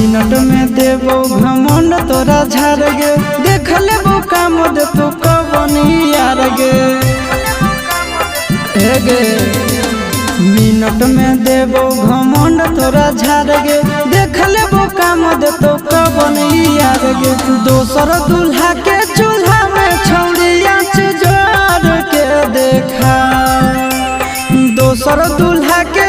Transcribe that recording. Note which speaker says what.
Speaker 1: Minute में देबो घमंड तोरा झाड़ गे, देख लेबो काम दे तू कवनी यार गे। गे मिनट में देबो घमंड तोरा झाड़ गे, देख लेबो काम दे तू कवनी यार गे। दोसर दूल्हा के चूल्हा में छौड़िया जोड़ के देखा, दोसर दूल्हा के